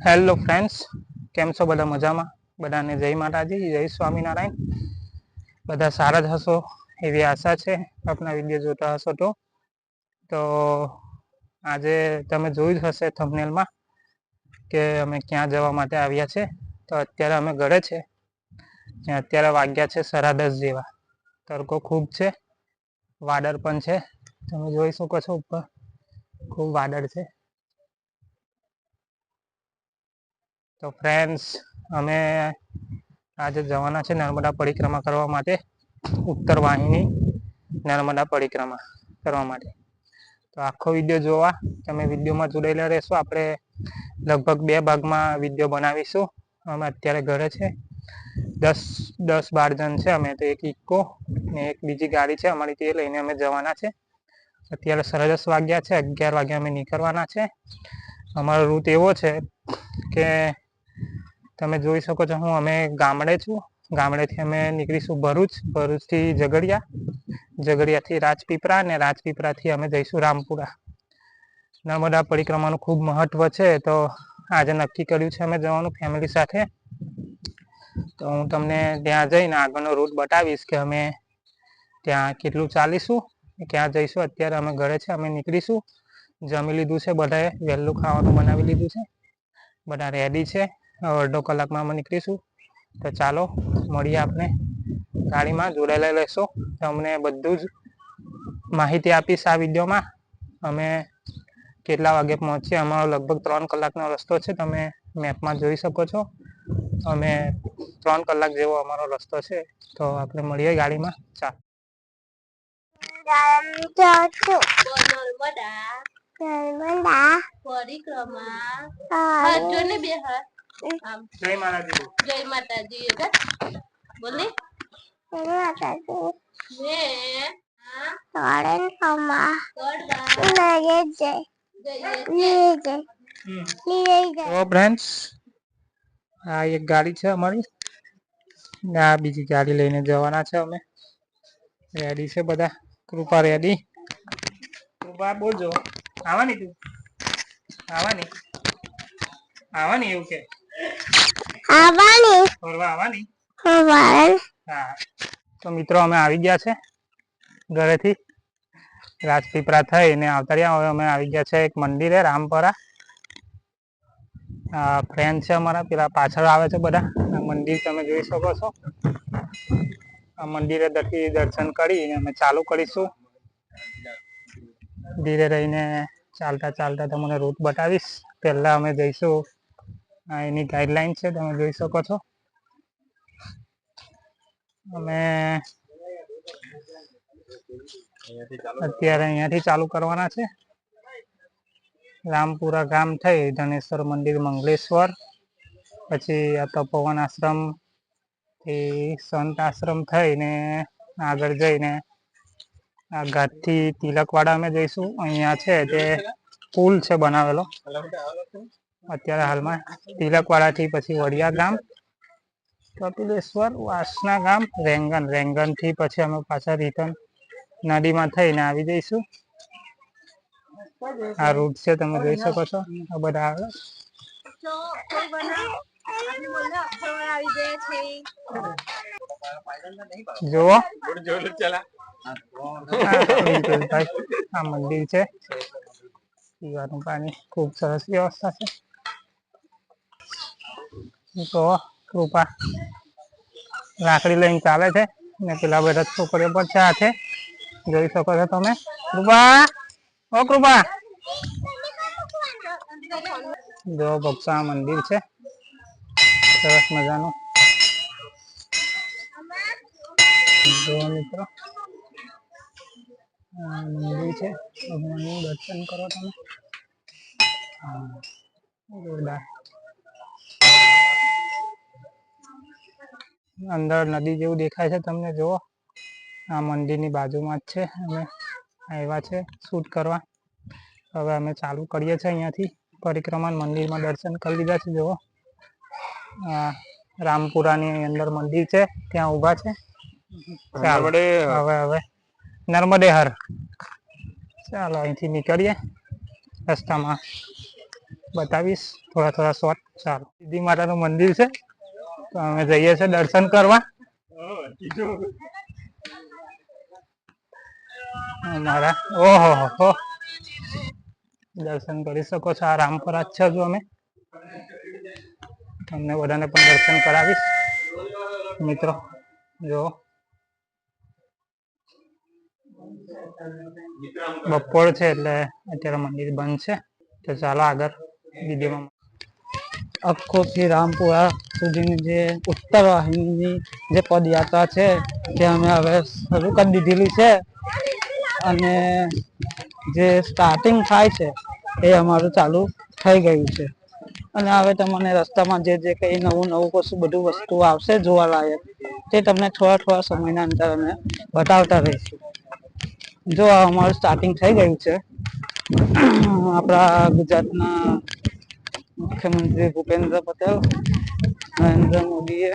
Hello friends, કેમ છો બધા? મજામાં? બધાને જય માતાજી, જય સ્વામિનારાયણ. બધા સારા જ હશો એવી આશા છે આપના વિડીયો જોતા હશો તો આજે તમે જોયું જ હશે થંબનેલમાં કે અમે ક્યાં જવા માટે આવ્યા છે. તો અત્યારે અમે ઘરે છે. અત્યારે વાગ્યા છે 10:30 જેવા. તડકો ખૂબ છે, વાદળ પણ છે. તમે જોઈ શકો છો ઉપર ખૂબ વાદળ છે. તો ફ્રેન્ડ્સ, અમે આજે જવાના છે નર્મદા પરિક્રમા કરવા માટે. ઉત્તર વાહિની નર્મદા પરિક્રમા કરવા માટે. તો આખો વિડીયો જોવા તમે વિડીયોમાં જોડાયેલા રહેશો. આપણે લગભગ 2 ભાગમાં વિડીયો બનાવીશું. અમે અત્યારે ઘરે છે. 10-12 જણ છે અમે. તો એક ઇકો ને એક બીજી ગાડી છે અમારી, તે લઈને અમે જવાના છે. અત્યારે 10:30 વાગ્યા છે. 11 વાગે અમે નીકળવાના છે. અમારો રૂટ એવો છે કે તમે જોઈ શકો છો, અમે ગામડે છું. ગામડેથી અમે નીકળીશું ભરૂચથી ઝઘડિયાથી રાજપીપળા, અને રાજપીપળાથી અમે જઈશું રામપુરા. નર્મદા પરિક્રમાનું ખૂબ મહત્વ છે. તો આજે નક્કી કર્યું છે અમે જવાનું ફેમિલી સાથે. તો હું તમને ત્યાં જઈને આગળનો રૂટ બતાવીશ કે અમે ત્યાં કેટલું ચાલીશું, ક્યાં જઈશું. અત્યારે અમે ઘરે છે, અમે નીકળીશું. જમી લીધું છે, બધાએ વહેલું ખાવાનું બનાવી લીધું છે. બધા રેડી છે. અડધો કલાકમાં અમે નીકળીશું. તો ચાલો મળીએ આપણે ગાડીમાં. જોડાયેલા રહેશો. તમને બધું જ માહિતી આપીશ આ વિડીયોમાં. અમે કેટલા વાગે પહોંચીએ. અમારો લગભગ 3 કલાકનો રસ્તો છે. તમે મેપમાં જોઈ શકો છો. અમે 3 કલાક જેવો અમારો રસ્તો છે. તો આપણે મળીએ ગાડીમાં. નર્મદા પરિક્રમા. હાથ જોડને બે હાથ. જય માતાજી. જય માતાજી. બોલની. જય માતાજી. આ એક ગાડી છે અમારી. આ બીજી ગાડી લઈને જવાના છે અમે. રેડી છે બધા? કૃપા રેડી? કૃપા બોલજો. આવવાની તું? આવવાની એવું કે? ફરવા આવવાની? હા. તો મિત્રો, અમે આવી ગયા છે ઘરેથી. રાજપીપળા થઈને આવતા રહ્યા. હવે અમે આવી ગયા છે એક મંદિરે, રામપરા. ફ્રેન્ડ છે અમારા, પેલા પાછળ આવે છે બધા. આ મંદિર તમે જોઈ શકો છો. આ મંદિરે દર્શન કરીને અમે ચાલુ કરીશું. ધીરે રહીને ચાલતા તમને રૂટ બતાવીશ. પહેલા અમે જઈશું, એની ગાઈડલાઈન છે, તમે જોઈ શકો છો. અમે અત્યારે અહીંયાથી ચાલુ કરવાના છે. રામપુરા ગામ થઈ ધનેશ્વર મંદિર, મંગળેશ્વર, પછી આ તપોવન આશ્રમ થી સંત આશ્રમ થઈને આગળ જઈને આ ઘાટથી તિલકવાડા અમે જઈશું. અહીંયા છે તે પુલ છે બનાવેલો અત્યારે હાલમાં. તિલકવાડા થી પછી વડિયા ગામ, કપિલેશ્વર, વાસના ગામ, રેંગન થી પછી અમે પાછા રિટર્ન નદીમાં થઈને આવી જઈશું. આ રૂટ છે, તમે જોઈ શકો છો. આ બધા આવે જુઓ. આ મંદિર છે. પીવાનું પાણી ખૂબ સરસ વ્યવસ્થા છે. તો કૃપા લાકડી લઈને ચાલે છે ને પેલા બધા છોકરીઓ પણ છે હાથે. જોઈ શકો છો તમે. કૃપા, ઓ કૃપા. જો ભક્સા મંદિર છે સરસ મજાનું. જો મિત્રો, મંદિર છે. ભગવાનનું દર્શન કરો તમે. જોરદાર. અંદર નદી જેવું દેખાય છે તમને. જુઓ, આ મંદિરની બાજુમાં જ છે. અમે આવ્યા છે શૂટ કરવા. હવે અમે ચાલુ કરીએ છીએ અહીંયાથી પરિક્રમા. મંદિરમાં દર્શન કરી લીધા છે. જુઓ, રામપુરાની અંદર મંદિર છે, ત્યાં ઉભા છે. હવે નર્મદે હર. ચાલો અહીંથી નીકળીએ. રસ્તામાં બતાવીશ થોડા શોર્ટ. ચાલો, સિદ્ધિ માતાનું મંદિર છે, તો અમે જઈએ છીએ દર્શન કરવા. અમારા ઓહો દર્શન કરી શકો છો. આ રામપરા જ છે. જો અમે તમને બધાને પણ દર્શન કરાવીશ મિત્રો. જો બપોર છે એટલે અત્યારે મંદિર બંધ છે. તો ચાલો આગળ વિડીયોમાં. અખોથી રામપુરા સુધીની જે ઉત્તર વાહિનીની જે પદયાત્રા છે તે અમે હવે શરૂ કરી દીધેલી છે. અને જે સ્ટાર્ટિંગ થાય છે એ અમારું ચાલુ થઈ ગયું છે. અને હવે તમને રસ્તામાં જે કંઈ નવું કશું બધું વસ્તુ આવશે જોવાલાયક, તે તમને થોડા સમયના અંદર અમે બતાવતા રહીશું. જો અમારું સ્ટાર્ટિંગ થઈ ગયું છે. આપણા ગુજરાતના મુખ્યમંત્રી ભૂપેન્દ્ર પટેલ, નરેન્દ્ર મોદીએ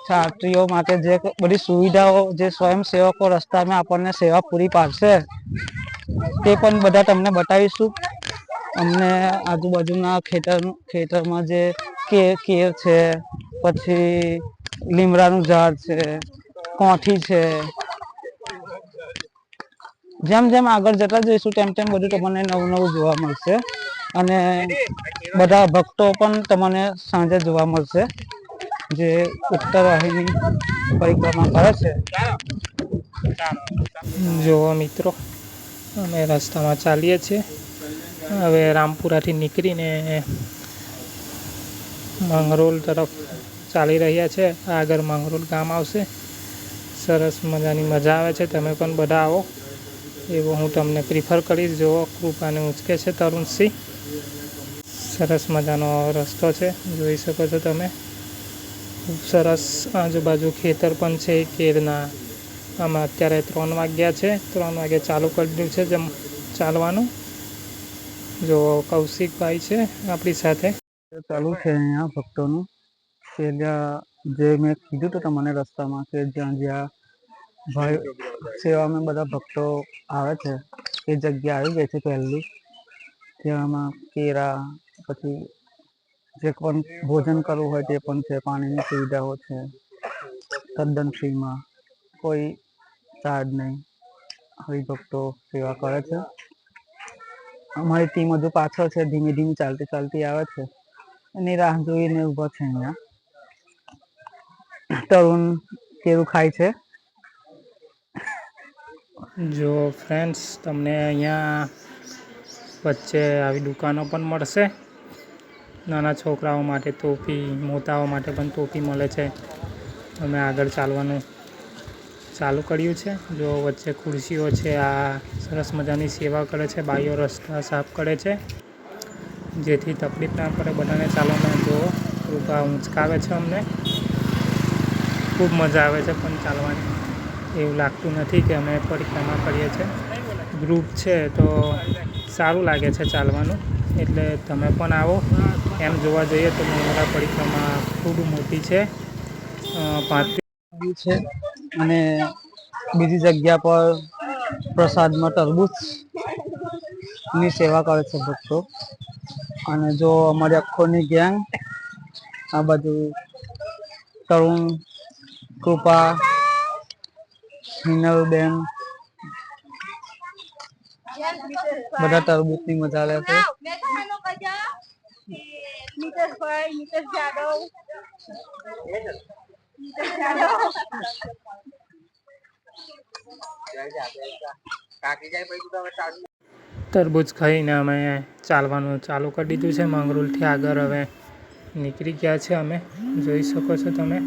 યાત્રીઓ માટે જે બધી સુવિધાઓ, જે સ્વયંસેવકો રસ્તામાં આપણને સેવા પૂરી પાડશે, તે પણ બધા તમને બતાવીશું. અમને આજુબાજુના ખેતરમાં જે કેર છે, પછી લીમડાનું ઝાડ છે, કોઠી છે, જેમ જેમ આગળ જતા જઈશું તેમ તેમ બધું તમને નવું જોવા મળશે. અને બધા ભક્તો પણ તમને સાંજે જોવા મળશે, જે ઉત્તર વાહિની પરિક્રમા કરે છે. જો મિત્રો, અમે રસ્તામાં ચાલીએ છીએ. હવે રામપુરાથી નીકળીને માંગરોળ તરફ ચાલી રહ્યા છે. આગળ માંગરોળ ગામ આવશે. સરસ મજાની મજા આવે છે. તમે પણ બધા આવો એવો હું તમને પ્રિફર કરીશ. જો કૃપાને ઉંચકે છે તરુણસિંહ. સરસ મજાનો રસ્તો છે, જોઈ શકો છો તમે. ખૂબ સરસ આજુબાજુ ખેતર પણ છે કેરના. આમાં અત્યારે 3 વાગ્યા છે. 3 વાગે ચાલુ કરી દીધું છે જેમ ચાલવાનું. જો કૌશિકભાઈ છે આપણી સાથે. ચાલુ છે અહીંયા ભક્તોનું, કે જે મેં કીધું હતું તમને રસ્તામાં, કે જ્યાં ભાઈ સેવામાં બધા ભક્તો આવે છે, એ જગ્યા આવી ગઈ છે પહેલી. ત્યાંમાં કેરા, પછી જે પણ ભોજન કરવું હોય તે પણ છે, પાણીની સુવિધાઓ છે, તદ્દન ફ્રીમાં, કોઈ ચાર્જ નહીં. હરિભક્તો સેવા કરે છે. અમારી ટીમ હજુ પાછળ છે, ધીમે ધીમે ચાલતી આવે છે. એની રાહ જોઈને ઉભા છે. અહીંયા તરુણ કેવું ખાય છે. જો ફ્રેન્ડ્સ, તમને અહીંયા વચ્ચે આવી દુકાનો પણ મળશે. નાના છોકરાઓ માટે ટોપી, મોટાઓ માટે પણ ટોપી મળે છે. અમે આગળ ચાલવાનું ચાલુ કર્યું છે. જો વચ્ચે ખુરશીઓ છે. આ સરસ મજાની સેવા કરે છે. બાઈઓ રસ્તા સાફ કરે છે, જેથી તકલીફ ના પડે બધાને ચાલવામાં. જો કૃપા ઊંચકાવે છે અમને. ખૂબ મજા આવે છે પણ ચાલવાની. એવું લાગતું નથી કે અમે પરિક્રમા કરીએ છીએ. ગ્રુપ છે તો સારું લાગે છે ચાલવાનું. એટલે તમે પણ આવો. એમ જોવા જઈએ તો નર્મદા પરિક્રમા ખૂબ મોટી છે. 35 છે. અને બીજી જગ્યા પર પ્રસાદમાં તરબૂચની સેવા કરે છે ભક્તો. અને જો અમારી આખોની ગેંગ આ બાજુ તરુણ, કૃપા, હિનલબેન બધા તરબૂચની મજા લે છે. તરબૂચ ખાઈને અમે ચાલવાનું ચાલુ કરી દીધું છે. માંગરોળથી આગળ હવે નીકળી ગયા છે અમે. જોઈ શકો છો તમે.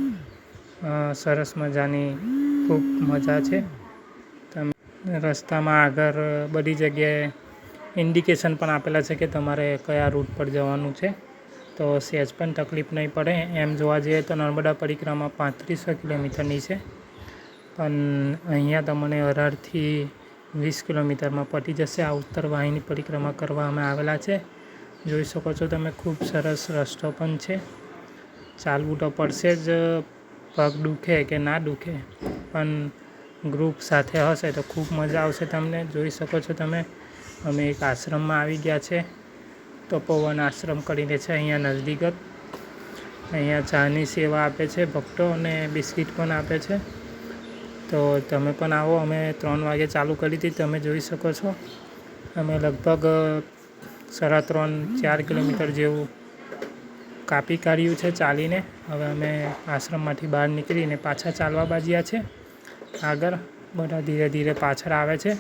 સરસ મજાની ખૂબ મજા છે. તમે રસ્તામાં આગળ બધી જગ્યાએ ઇન્ડિકેશન પણ આપેલા છે કે તમારે કયા રૂટ પર જવાનું છે, તો સહેજ પણ તકલીફ નહીં પડે. એમ જોવા જઈએ તો નર્મદા પરિક્રમા 3500 કિલોમીટરની છે, પણ અહીંયા તમને 18થી 20 કિલોમીટરમાં પતી જશે. આ ઉત્તર વાહિની પરિક્રમા કરવા અમે આવેલા છે. જોઈ શકો છો તમે. ખૂબ સરસ રસ્તો પણ છે. ચાલવું તો પડશે જ, પગ દુખે કે ના દુખે, પણ ગ્રુપ સાથે હશે તો ખૂબ મજા આવશે તમને. જોઈ શકો છો તમે. અમે એક આશ્રમમાં આવી ગયા છે. તપોવન આશ્રમ કરીને છે અહીંયા નજદીક જ. અહીંયા ચાની સેવા આપે છે ભક્તો અને બિસ્કિટ પણ આપે છે. તો તમે પણ આવો. અમે 3 વાગે ચાલુ કરી હતી, તમે જોઈ શકો છો. અમે લગભગ 3.5-4 કિલોમીટર જેવું કાપી કાઢ્યું છે ચાલીને. હવે અમે આશ્રમમાંથી બહાર નીકળીને પાછા ચાલવા બાજ્યા છે. આગળ બધા ધીરે ધીરે પાછળ આવે છે.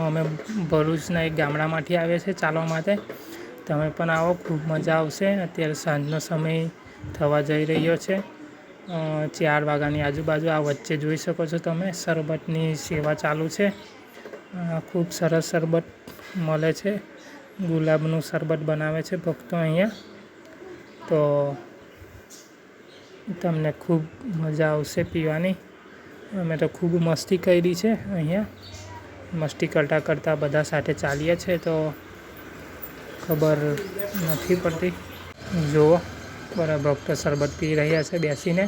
અમે ભરૂચના એક ગામડામાંથી આવ્યા છે ચાલવા માટે. તમે પણ આવો, ખૂબ મજા આવશે. અત્યારે સાંજનો સમય થવા જઈ રહ્યો છે. 4 વાગ્યાની આજુબાજુ. આ વચ્ચે જોઈ શકો છો તમે, શરબતની સેવા ચાલુ છે. ખૂબ સરસ શરબત મળે છે. ગુલાબનું શરબત બનાવે છે ભક્તો અહીંયા. તો તમને ખૂબ મજા આવશે પીવાની. અમે તો ખૂબ મસ્તી કરી છે અહીંયા. મસ્તી કરતાં કરતાં બધા સાથે ચાલીએ છીએ તો ખબર નથી પડતી. જુઓ, બધા ભક્તો શરબત પી રહ્યા છે બેસીને.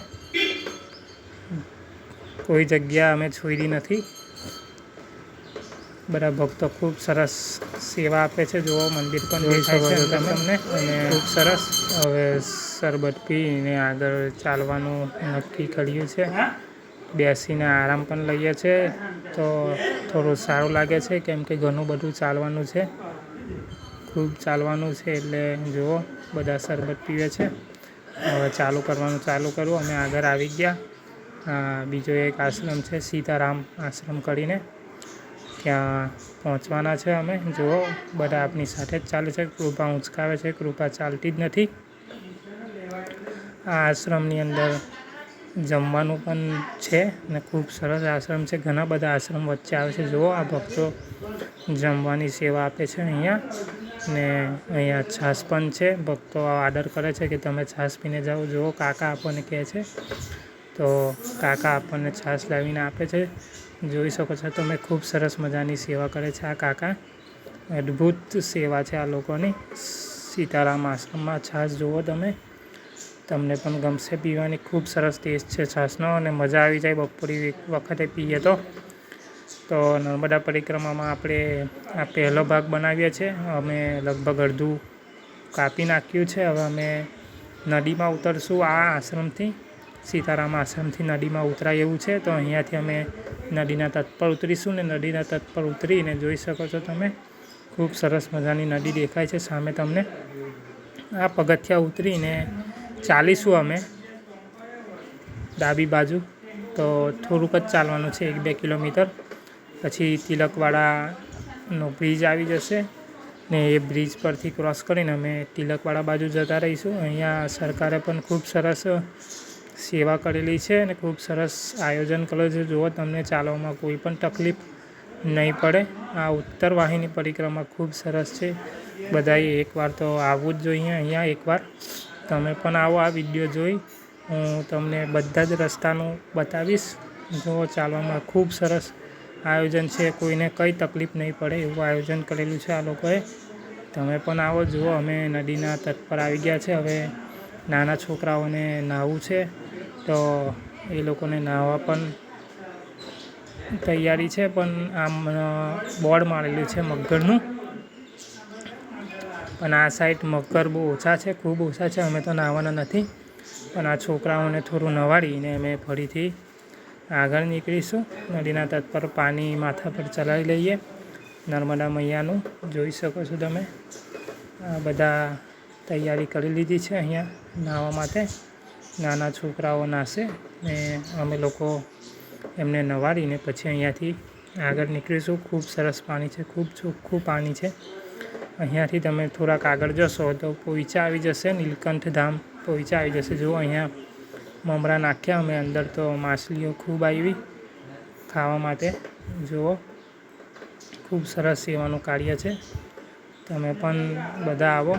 કોઈ જગ્યા અમે છોડી નથી. બધા ભક્તો ખૂબ સરસ સેવા આપે છે. જુઓ, મંદિર પણ દેખાય છે તમને. અને ખૂબ સરસ. હવે શરબત પીને આગળ ચાલવાનું નક્કી કર્યું છે. બેસીને આરામ પણ લઈએ છીએ તો થોડું સારું લાગે છે, કેમ કે ઘણું બધું ચાલવાનું છે. ખૂબ ચાલવાનું છે. એટલે જુઓ, બધા શરબત પીવે છે. હવે ચાલુ કરવાનું ચાલુ કરું. અમે આગળ આવી ગયા. બીજો એક આશ્રમ છે, સીતારામ આશ્રમ કરીને. ત્યાં પહોંચવાના છે અમે. જુઓ, બધા આપણી સાથે જ ચાલે છે. કૃપા ઉંચકાવે છે, કૃપા ચાલતી જ નથી. આ આશ્રમની અંદર જમવાનું પણ છે ને ખૂબ સરસ આશ્રમ છે. ઘણા બધા આશ્રમ વચ્ચે આવે છે. જુઓ, આ ભક્તો જમવાની સેવા આપે છે અહીંયા. ને અહીંયા છાશ પણ છે. ભક્તો આદર કરે છે કે તમે છાશ પીને જાઓ. જુઓ, કાકા આપણને કહે છે તો કાકા આપણને છાશ લાવીને આપે છે. જોઈ શકો છો તમે, ખૂબ સરસ મજાની સેવા કરે છે આ કાકા. અદ્ભુત સેવા છે આ લોકોની. સીતારામ આશ્રમમાં છાશ જુઓ તમે, તમને પણ ગમશે પીવાની. ખૂબ સરસ ટેસ્ટ છે છાશનો અને મજા આવી જાય બપોરી વખતે પીએ તો. નર્મદા પરિક્રમામાં આપણે આ પહેલો ભાગ બનાવીએ છીએ. અમે લગભગ અડધું કાપી નાખ્યું છે. હવે અમે નદીમાં ઉતરશું. આ આશ્રમથી, સીતારામ આશ્રમથી નદીમાં ઉતરાય એવું છે. તો અહીંયાથી અમે નદીના તટ પર ઉતરીશું ને નદીના તટ પર ઉતરીને જોઈ શકો છો તમે, ખૂબ સરસ મજાની નદી દેખાય છે સામે તમને. આ પગથિયાં ઉતરીને ચાલીશું અમે ડાબી બાજુ. તો થોડુંક જ ચાલવાનું છે, 1-2 કિલોમીટર. પછી તિલકવાડાનો બ્રિજ આવી જશે ને એ બ્રિજ પરથી ક્રોસ કરીને અમે તિલકવાડા બાજુ જતા રહીશું. અહીંયા સરકારે પણ ખૂબ સરસ સેવા કરેલી છે અને ખૂબ સરસ આયોજન કરેલું છે. જુઓ, તમને ચાલવામાં કોઈ પણ તકલીફ નહીં પડે. આ ઉત્તર વાહિની પરિક્રમા ખૂબ સરસ છે. બધાએ એકવાર તો આવવું જ જોઈએ અહીંયા. એકવાર તમે પણ આવો. આ વિડીયો જોઈ હું તમને બધા જ રસ્તાનું બતાવીશ. જુઓ, ચાલવામાં ખૂબ સરસ આયોજન છે. કોઈને કંઈ તકલીફ નહીં પડે એવું આયોજન કરેલું છે આ લોકોએ. તમે પણ આવો. જુઓ, અમે નદીના તટ પર આવી ગયા છે. હવે નાના છોકરાઓને નાહવું છે તો એ લોકોને નાહવા પણ તૈયારી છે. પણ આમ બોર્ડ મારેલું છે મગરનું. પણ આ સાઈડ મગર બહુ ઓછા છે, ખૂબ ઓછા છે. અમે તો નાહવાના નથી. પણ આ છોકરાઓને થોડું નવાડીને અમે ફરીથી આગળ નીકળીશું. નદીના તટ પર પાણી માથા પર ચલાવી લઈએ નર્મદા મૈયાનું. જોઈ શકો છો તમે, આ બધા તૈયારી કરી લીધી છે અહીંયા નાહવા માટે. નાના છોકરાઓ નાહશે ને અમે લોકો એમને નવાડીને પછી અહીંયાથી આગળ નીકળીશું. ખૂબ સરસ પાણી છે, ખૂબ ચોખ્ખું પાણી છે. અહીંયાથી તમે થોડાક આગળ જશો તો પોઈચા આવી જશે, નીલકંઠ ધામ પોઈચા આવી જશે. જુઓ, અહીંયા મમરા નાખ્યા અમે અંદર તો માછલીઓ ખૂબ આવી ખાવા માટે. જુઓ, ખૂબ સરસ સેવાનું કાર્ય છે. તમે પણ બધા આવો.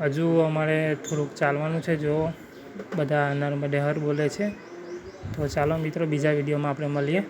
હજુ અમારે થોડુંક ચાલવાનું છે. જુઓ, બધા નર્મદે હર બોલે છે. તો ચાલો મિત્રો, બીજા વિડીયોમાં આપણે મળીએ.